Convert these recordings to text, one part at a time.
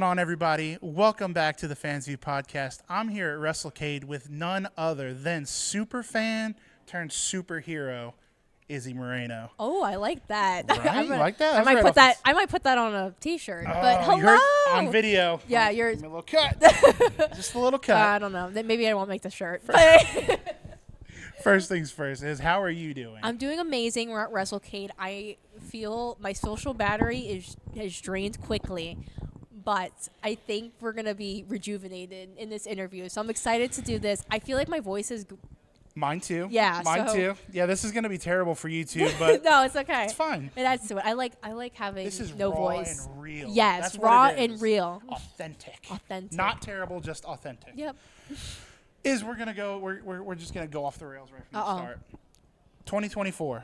going on, everybody? Welcome back to the FansView podcast. I'm here at WrestleCade with none other than superfan turned superhero, Izzy Moreno. Oh, I like that. Right? You like that? I might put that on a T-shirt. But hello, you heard on video. Yeah, Give me a little cut. Just a little cut. I don't know. Maybe I won't make the shirt. First things first is, how are you doing? I'm doing amazing. We're at WrestleCade. I feel my social battery has drained quickly, but I think we're gonna be rejuvenated in this interview. So I'm excited to do this. I feel like my voice is. Mine too. Yeah, mine too. Yeah, this is gonna be terrible for you too, but no, it's okay. It's fine. It adds to it. I like having this is no raw voice. And real. Yes, That's raw what it is. and real. Authentic. Authentic. Not terrible, just authentic. Yep. We're gonna go. We're just gonna go off the rails right from the start. 2024.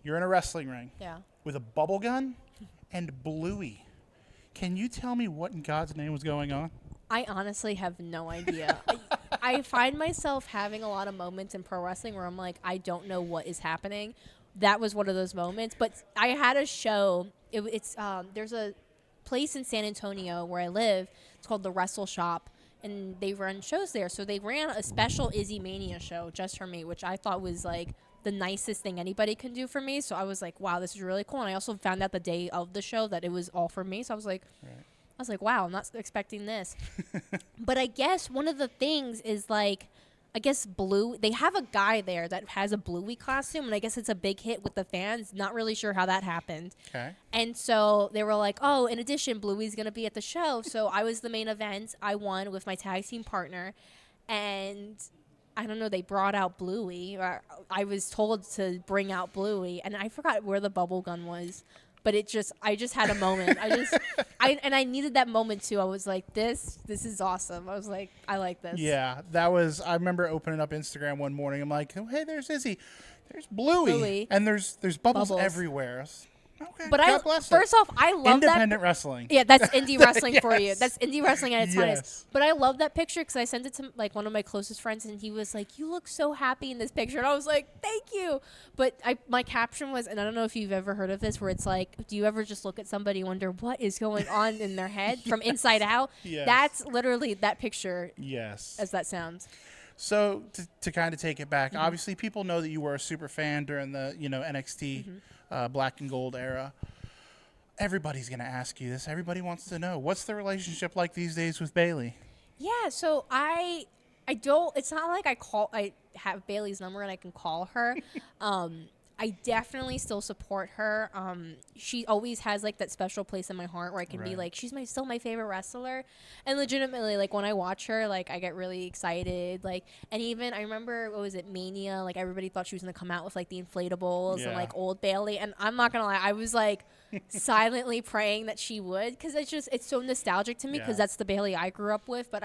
You're in a wrestling ring. Yeah. With a bubble gun and Bluey. Can you tell me what in God's name was going on? I honestly have no idea. I find myself having a lot of moments in pro wrestling where I'm like, I don't know what is happening. That was one of those moments. But I had a show. There's a place in San Antonio where I live. It's called the Wrestle Shop, and they run shows there. So they ran a special Izzy Mania show just for me, which I thought was like the nicest thing anybody can do for me. So I was like, wow, this is really cool. And I also found out the day of the show that it was all for me. So I was like, wow, I'm not expecting this. But I guess one of the things is like, I guess they have a guy there that has a Bluey costume, and I guess it's a big hit with the fans. Not really sure how that happened. Okay. And so they were like, oh, in addition, Bluey's going to be at the show. So I was the main event. I won with my tag team partner. And I don't know, they brought out Bluey. Or I was told to bring out Bluey, and I forgot where the bubble gun was. But I just had a moment. I needed that moment too. I was like, this is awesome. I was like, I like this. Yeah, I remember opening up Instagram one morning. I'm like, oh, hey, there's Izzy. There's Bluey. And there's bubbles everywhere. Okay. But God bless first off, I love independent wrestling. Yeah, that's indie wrestling yes. for you. That's indie wrestling at its finest. Yes. But I love that picture because I sent it to like one of my closest friends, and he was like, "You look so happy in this picture," and I was like, "Thank you." But my caption was, and I don't know if you've ever heard of this, where it's like, "Do you ever just look at somebody and wonder what is going on in their head from inside out?" Yes. That's literally that picture. Yes. As that sounds. So to kind of take it back, obviously people know that you were a super fan during the NXT Black and Gold era. Everybody's going to ask you this. Everybody wants to know, what's the relationship like these days with Bayley? Yeah, so I don't, it's not like I have Bayley's number and I can call her. I definitely still support her. She always has like that special place in my heart where I can be like, she's still my favorite wrestler. And legitimately, like when I watch her, like I get really excited. Like, and even I remember, what was it, Mania? Like everybody thought she was gonna come out with like the inflatables and like old Bayley. And I'm not gonna lie, I was like silently praying that she would, because it's so nostalgic to me, because that's the Bayley I grew up with. But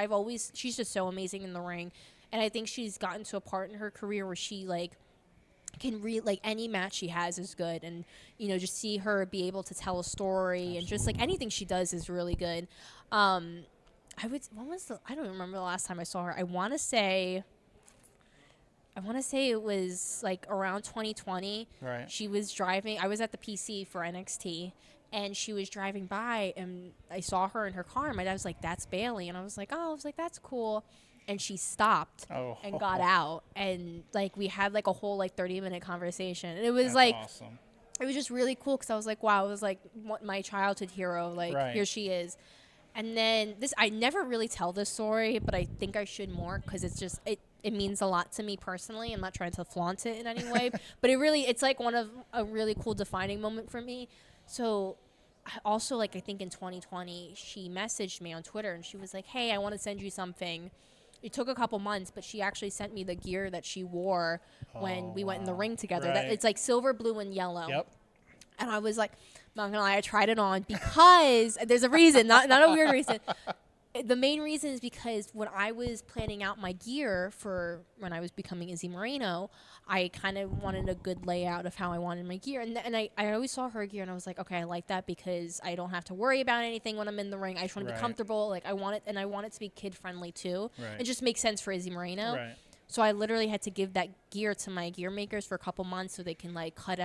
she's just so amazing in the ring, and I think she's gotten to a part in her career where she like can like any match she has is good, and just see her be able to tell a story. And just like anything she does is really good. I don't remember the last time I saw her. I want to say it was like around 2020. Right. She was driving. I was at the PC for NXT, and she was driving by, and I saw her in her car, and my dad was like, "That's Bayley," and I was like, "That's cool." And she stopped and got out, and like we had like a whole like 30-minute conversation, and it was awesome. It was just really cool, because I was like, wow, it was like my childhood hero, like here she is. And then I never really tell this story, but I think I should more, because it's just it means a lot to me personally. I'm not trying to flaunt it in any way, but it's like a really cool defining moment for me. So also, like, I think in 2020 she messaged me on Twitter, and she was like, hey, I want to send you something. It took a couple months, but she actually sent me the gear that she wore when we went in the ring together. That it's like silver, blue, and yellow. Yep. And I was like, not gonna lie, I tried it on because there's a reason, not a weird reason. The main reason is because when I was planning out my gear for when I was becoming Izzy Moreno, I kind of wanted a good layout of how I wanted my gear. And I always saw her gear, and I was like, okay, I like that because I don't have to worry about anything when I'm in the ring. I just want to be comfortable. Like, I want it to be kid-friendly, too. Right. It just makes sense for Izzy Moreno. Right. So I literally had to give that gear to my gear makers for a couple months so they can like cut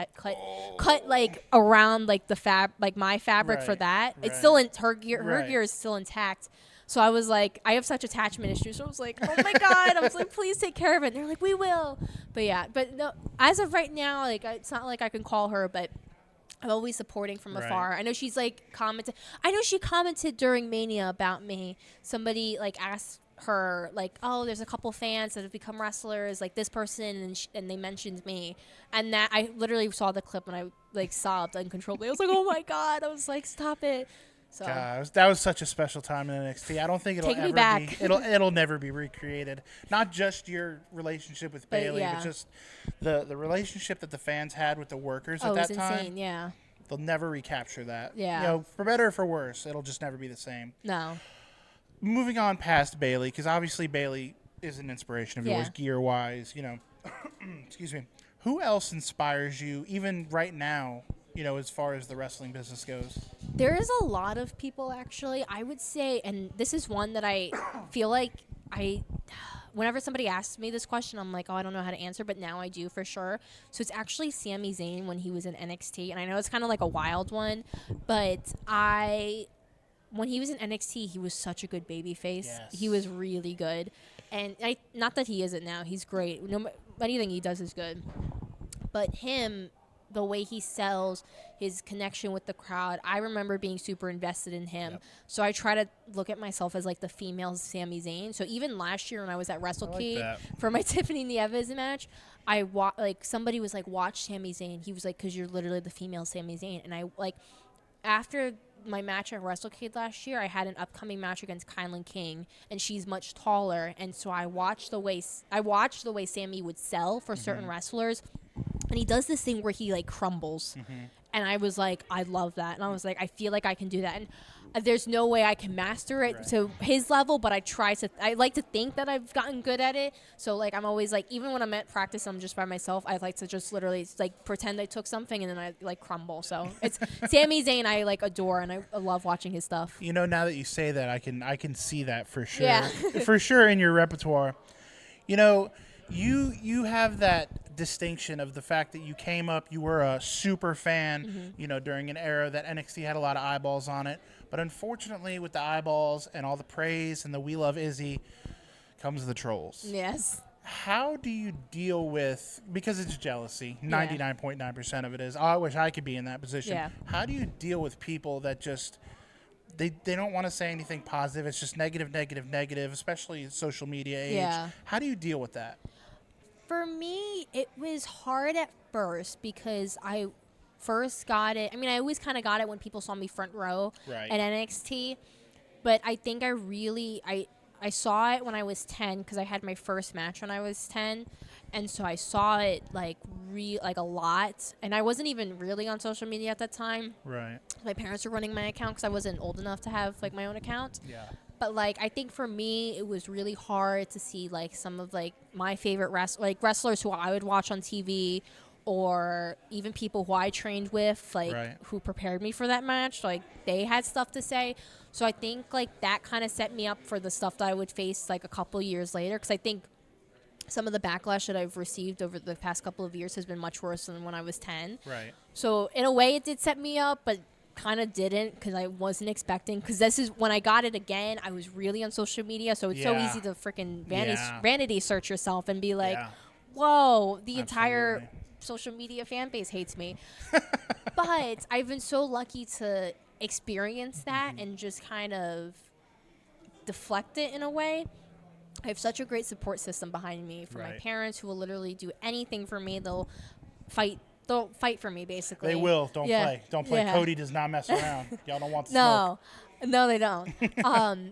like around like my fabric for that. It's still in her gear. Her gear is still intact. So I was like, I have such attachment issues. So I was like, oh my God. I was like, please take care of it. And they're like, we will. But yeah, but no, as of right now, like it's not like I can call her, but I'm always supporting from afar. I know she's like commented. I know she commented during Mania about me. Somebody like asked her like, oh, there's a couple fans that have become wrestlers, like this person, and they mentioned me, and that I literally saw the clip and I like sobbed uncontrollably. I was like, oh my God. I was like, stop it. So God, that was such a special time in NXT. I don't think it'll ever be. It'll never be recreated. Not just your relationship with Bayley, but just the relationship that the fans had with the workers at that time. Insane, yeah. They'll never recapture that. Yeah. You know, for better or for worse, it'll just never be the same. No. Moving on past Bayley, because obviously Bayley is an inspiration of yours, gear-wise. You know, excuse me. Who else inspires you, even right now? You know, as far as the wrestling business goes. There is a lot of people, actually. I would say, and this is one that I feel like whenever somebody asks me this question, I'm like, oh, I don't know how to answer, but now I do for sure. So it's actually Sami Zayn when he was in NXT, and I know it's kind of like a wild one, but when he was in NXT, he was such a good babyface. Yes. He was really good, and not that he isn't now. He's great. Anything he does is good, but him. The way he sells, his connection with the crowd, I remember being super invested in him. Yep. So I try to look at myself as like the female Sami Zayn. So even last year when I was at WrestleCade for my Tiffany Nieves match, somebody was like, watch Sami Zayn. He was like, because you're literally the female Sami Zayn. And I like, after my match at WrestleCade last year, I had an upcoming match against Kylan King, and she's much taller. And so I watched the way Sami would sell for certain wrestlers. And he does this thing where he like crumbles. And I was like, I love that. And I was like, I feel like I can do that. And there's no way I can master it to his level, but I like to think that I've gotten good at it. So like, I'm always like, even when I'm at practice, I'm just by myself. I like to just literally like pretend I took something and then I like crumble. So it's Sami Zayn I like adore, and I love watching his stuff. You know, now that you say that, I can see that for sure. Yeah. For sure in your repertoire. You know, you have that distinction of the fact that you came up, you were a super fan, you know, during an era that NXT had a lot of eyeballs on it. But unfortunately, with the eyeballs and all the praise and the "We Love Izzy" comes the trolls. Yes. How do you deal with, because it's jealousy, 99.9% of it is, oh, I wish I could be in that position. Yeah. How do you deal with people that just, they don't want to say anything positive, it's just negative, negative, negative, especially in social media age. Yeah. How do you deal with that? For me, it was hard at first because I first got it. I mean, I always kind of got it when people saw me front row at NXT. But I think I saw it when I was 10 because I had my first match when I was 10. And so I saw it like a lot. And I wasn't even really on social media at that time. Right. My parents were running my account because I wasn't old enough to have like my own account. Yeah. But like, I think for me, it was really hard to see like some of like my favorite wrestlers who I would watch on TV, or even people who I trained with, like who prepared me for that match. Like they had stuff to say. So I think like that kind of set me up for the stuff that I would face like a couple years later. Because I think some of the backlash that I've received over the past couple of years has been much worse than when I was 10. Right. So in a way, it did set me up, but kind of didn't because I wasn't expecting. Because this is when I got it again, I was really on social media, so it's so easy to freaking vanity search yourself and be like, whoa, the entire social media fan base hates me. But I've been so lucky to experience that and just kind of deflect it in a way. I have such a great support system behind me from my parents who will literally do anything for me. They'll fight for me, basically. They will. Don't play. Don't play. Cody does not mess around. Y'all don't want to smoke. No, they don't.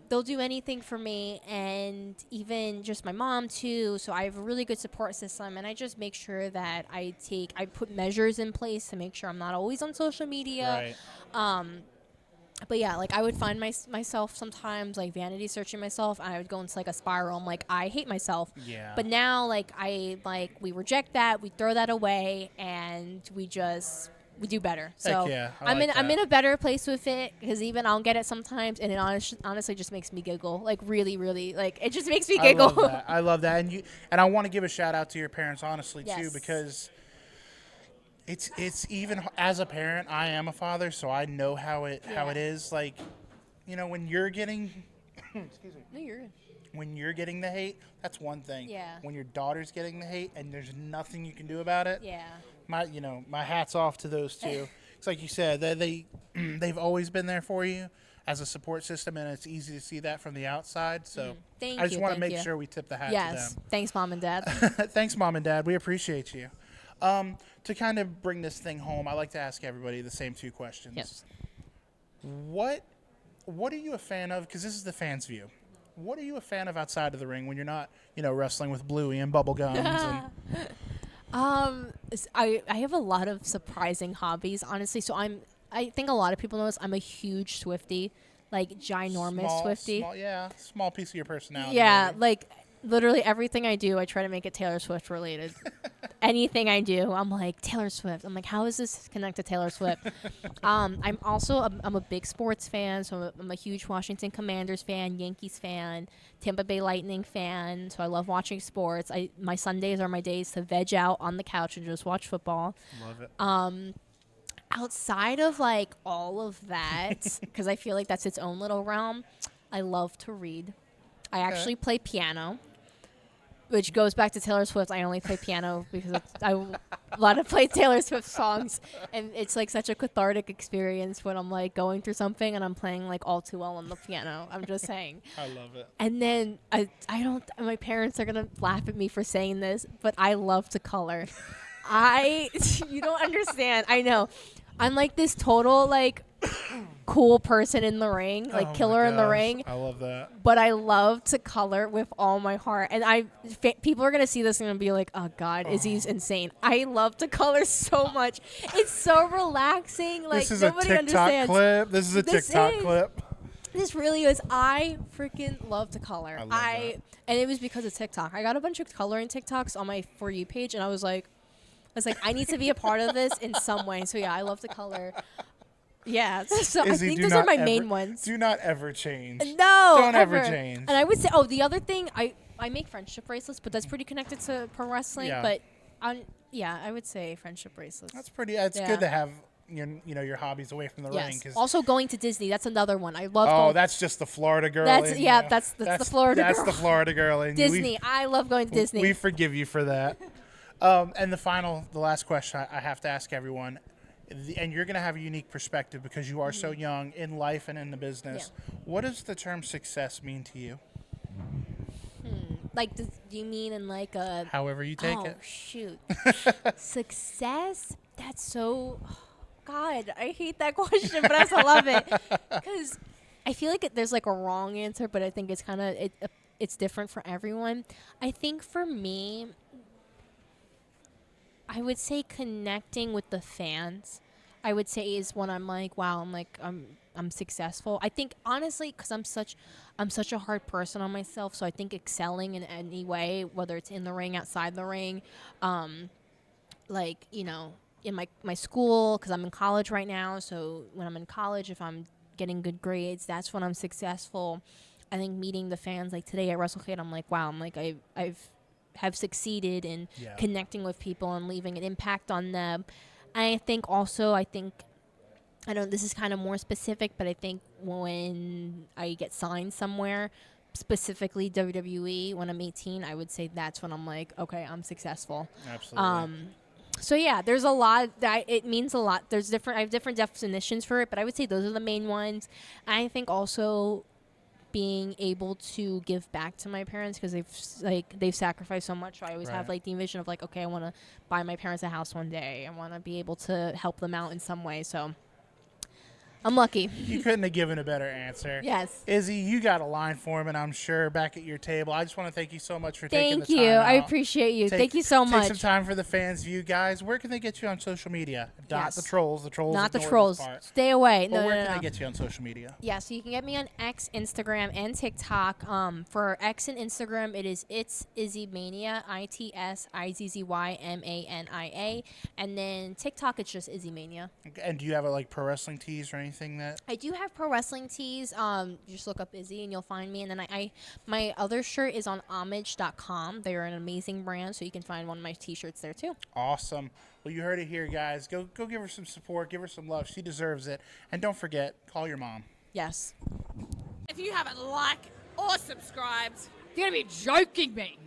They'll do anything for me, and even just my mom, too. So I have a really good support system, and I just make sure that I put measures in place to make sure I'm not always on social media. Right. But yeah, like I would find myself sometimes like vanity searching myself, and I would go into like a spiral. I'm like, I hate myself. Yeah. But now we reject that, we throw that away, and we just we do better. Heck So yeah, I'm in a better place with it because even I'll get it sometimes, and it honestly just makes me giggle. Like really, really, like it just makes me giggle. I love that, and I want to give a shout out to your parents, honestly, too, Yes. because it's even as a parent, I am a father, so I know how it is. Like, when you're getting, excuse me. No, you're good. When you're getting the hate, that's one thing. Yeah. When your daughter's getting the hate and there's nothing you can do about it. Yeah. My hat's off to those two. It's like you said, they've always been there for you as a support system, and it's easy to see that from the outside. So I just want to make sure we tip the hat to them. Yes. Thanks, Mom and Dad. Thanks, Mom and Dad. We appreciate you. To kind of bring this thing home, I like to ask everybody the same two questions. Yes. What are you a fan of? Because this is the fans' view. What are you a fan of outside of the ring when you're not, wrestling with Bluey and bubble gums? I have a lot of surprising hobbies, honestly. So I think a lot of people know this. I'm a huge Swiftie, like ginormous Swiftie. Small piece of your personality. Yeah, maybe. like literally everything I do, I try to make it Taylor Swift related. Anything I do, I'm like Taylor Swift. I'm like, how is this connected to Taylor Swift? I'm also I'm a big sports fan, so I'm a huge Washington Commanders fan, Yankees fan, Tampa Bay Lightning fan. So I love watching sports. My Sundays are my days to veg out on the couch and just watch football. Love it. Outside of like all of that, because I feel like that's its own little realm, I love to read. I actually play piano, which goes back to Taylor Swift. I only play piano because I want to play Taylor Swift songs, and it's like such a cathartic experience when I'm like going through something and I'm playing like All Too Well on the piano. I'm just saying. I love it. And then I don't. My parents are gonna laugh at me for saying this, but I love to color. You don't understand. I know. I'm like this total like cool person in the ring, like killer in the ring. I love that. But I love to color with all my heart. And people are going to see this and gonna be like, oh, God, Izzy's insane. I love to color so much. It's so relaxing. Like, this is nobody a TikTok understands. clip. This is a TikTok clip. This really is. I freaking love to color. I love that. And it was because of TikTok. I got a bunch of coloring TikToks on my For You page, and I was like, I need to be a part of this in some way. So, yeah, I love to color. Yeah. So Izzy, I think those are my main ones. Do not ever change. No. Don't ever change. And I would say, the other thing, I make friendship bracelets, but that's pretty connected to pro wrestling. Yeah. But, I would say friendship bracelets. That's pretty, it's good to have your hobbies away from the ring. Yes. Also going to Disney, that's another one. I love going. Oh, that's just the Florida girl. That's the Florida girl. That's the Florida girl. And Disney. I love going to Disney. We forgive you for that. And the last question I have to ask everyone, and you're going to have a unique perspective because you are so young in life and in the business. Yeah. What does the term success mean to you? Like, do you mean in like a... However you take it. Oh, shoot. Success? That's so... God, I hate that question, but I also love it. Because I feel like there's like a wrong answer, but I think it's kind of... It's different for everyone. I think for me... I would say connecting with the fans, I would say is when I'm like, wow, I'm successful. I think honestly, because I'm such a hard person on myself, so I think excelling in any way, whether it's in the ring, outside the ring, like, in my school, because I'm in college right now. So when I'm in college, if I'm getting good grades, that's when I'm successful. I think meeting the fans, like today at WrestleCade, I'm like, wow, I've succeeded in connecting with people and leaving an impact on them. I think also, I know this is kind of more specific, but I think when I get signed somewhere, specifically WWE, when I'm 18, I would say that's when I'm like, okay, I'm successful. Absolutely. So yeah, there's a lot that it means a lot. I have different definitions for it, but I would say those are the main ones. I think also being able to give back to my parents because they've sacrificed so much. So I always have like the vision of like, okay, I want to buy my parents a house one day. I want to be able to help them out in some way. So I'm lucky. You couldn't have given a better answer. Yes. Izzy, you got a line for him, and I'm sure back at your table. I just want to thank you so much for taking the time Thank you. out. I appreciate you. Thank you so much. Take some time for the fans view, guys. Where can they get you on social media? Not Yes. the trolls. The trolls. Not the ignore trolls. this part. Stay away. But No, where no, can no. they get you on social media? Yeah, so you can get me on X, Instagram, and TikTok. For X and Instagram, it's Izzy Mania, ITSIZZYMANIA, and then TikTok, it's just Izzy Mania. And do you have like pro wrestling tees or anything that? I do have pro wrestling tees. Just look up Izzy and you'll find me. And then my other shirt is on homage.com. They're an amazing brand, so you can find one of my t-shirts there too. Awesome. Well, you heard it here, guys. Go give her some support. Give her some love. She deserves it. And don't forget, call your mom. Yes. If you haven't liked or subscribed, You're going to be joking me.